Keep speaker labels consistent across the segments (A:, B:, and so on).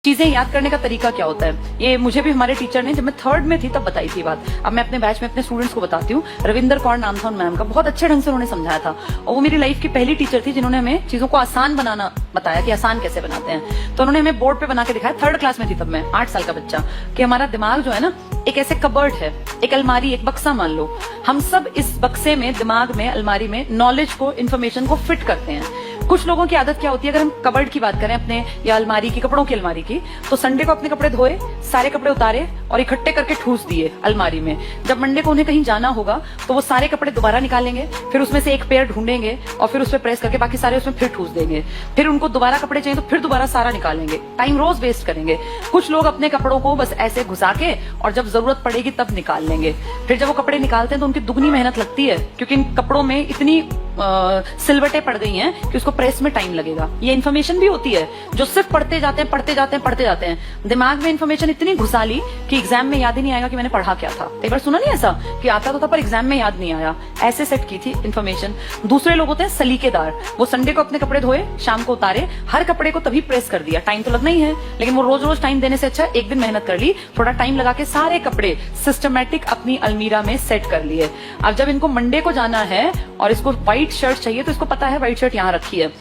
A: चीजें याद करने का तरीका क्या होता है, ये मुझे भी हमारे टीचर ने जब मैं थर्ड में थी तब बताई थी बात। अब मैं अपने बैच में अपने स्टूडेंट्स को बताती हूँ। रविंदर कौर नाम था उन मैम का, बहुत अच्छे ढंग से उन्होंने समझाया था और वो मेरी लाइफ की पहली टीचर थी जिन्होंने हमें चीजों को आसान बनाना बताया कि आसान कैसे बनाते हैं। तो उन्होंने हमें बोर्ड पे बना के दिखाया, थर्ड क्लास में थी तब मैं, 8 साल का बच्चा, कि हमारा दिमाग जो है ना एक ऐसे कबर्ड है, एक अलमारी, एक बक्सा मान लो। हम सब इस बक्से में, दिमाग में, अलमारी में नॉलेज को, इन्फॉर्मेशन को फिट करते हैं। कुछ लोगों की आदत क्या होती है, अगर हम कबर्ड की बात करें अपने या अलमारी की, कपड़ों की अलमारी की, तो संडे को अपने कपड़े धोए, सारे कपड़े उतारे और इकट्ठे करके ठूस दिए अलमारी में। जब मंडे को उन्हें कहीं जाना होगा तो वो सारे कपड़े दोबारा निकालेंगे, फिर उसमें से एक पेयर ढूंढेंगे और फिर उस पर प्रेस करके बाकी सारे उसमें फिर ठूस देंगे। फिर उनको दोबारा कपड़े चाहिए तो फिर दोबारा सारा निकालेंगे। टाइम रोज वेस्ट करेंगे। कुछ लोग अपने कपड़ों को बस ऐसे घुसा के और जब जरूरत पड़ेगी तब निकाल लेंगे। फिर जब वो कपड़े निकालते हैं तो उनकी दुगनी मेहनत लगती है, क्योंकि इन कपड़ों में इतनी सिलवटें पड़ गई हैं कि उसको प्रेस में टाइम लगेगा। ये इन्फॉर्मेशन भी होती है जो सिर्फ पढ़ते जाते हैं, पढ़ते जाते हैं, पढ़ते जाते हैं। दिमाग में इन्फॉर्मेशन इतनी घुसा ली कि एग्जाम में याद ही नहीं आएगा कि मैंने पढ़ा क्या था। एक बार सुना नहीं ऐसा कि आता तो था पर एग्जाम में याद नहीं आया, ऐसे सेट की थी इन्फॉर्मेशन। दूसरे लोग होते हैं सलीकेदार, वो संडे को अपने कपड़े धोए, शाम को उतारे, हर कपड़े को तभी प्रेस कर दिया। टाइम तो लगना ही है, लेकिन वो रोज रोज टाइम देने से अच्छा एक दिन मेहनत कर ली, थोड़ा टाइम लगा के सारे कपड़े सिस्टमैटिक अपनी अलमीरा में सेट कर लिए। अब जब इनको मंडे को जाना है और इसको व्हाइट शर्ट चाहिए तो इसको पता है व्हाइट शर्ट यहाँ रखी है,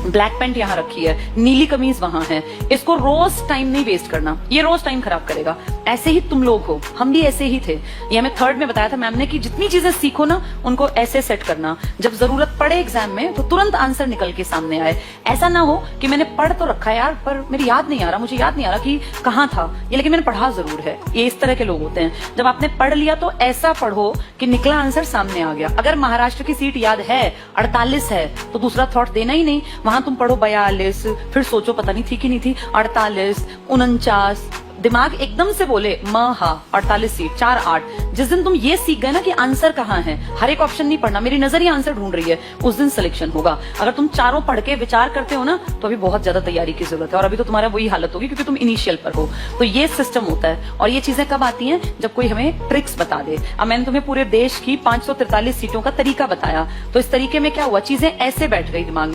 A: ब्लैक पैंट यहाँ रखी है, नीली कमीज वहां है। इसको रोज टाइम नहीं वेस्ट करना, ये रोज टाइम खराब करेगा। ऐसे ही तुम लोग हो, हम भी ऐसे ही थे। ये हमें थर्ड में बताया था मैम ने कि जितनी चीजें सीखो ना उनको ऐसे सेट करना, जब जरूरत पड़े एग्जाम में तो तुरंत आंसर निकल के सामने आए। ऐसा ना हो कि मैंने पढ़ तो रखा है यार पर मेरी याद नहीं आ रहा, मुझे याद नहीं आ रहा कि कहाँ था ये, लेकिन मैंने पढ़ा जरूर है। ये इस तरह के लोग होते हैं। जब आपने पढ़ लिया तो ऐसा पढ़ो कि निकला आंसर सामने आ गया। अगर महाराष्ट्र की सीट याद है 48 है तो दूसरा थॉट देना ही नहीं, वहां तुम पढ़ो 42, फिर सोचो पता नहीं थी कि नहीं थी, 48, 49, दिमाग एकदम से बोले हा 48 सीट 4 8। जिस दिन तुम ये सीख गए ना कि आंसर कहाँ है, हर एक ऑप्शन नहीं पढ़ना, मेरी नजर ही आंसर ढूंढ रही है, उस दिन सिलेक्शन होगा। अगर तुम चारों पढ़ के विचार करते हो ना तो अभी बहुत ज्यादा तैयारी की जरूरत है, और अभी तो तुम्हारा वही हालत होगी क्योंकि तुम इनिशियल पर हो। तो ये सिस्टम होता है। और ये चीजें कब आती हैं, जब कोई हमें ट्रिक्स बता दे। अब मैंने तुम्हें पूरे देश की 543 सीटों का तरीका बताया, तो इस तरीके में क्या हुआ, चीजें ऐसे बैठ गई दिमाग में।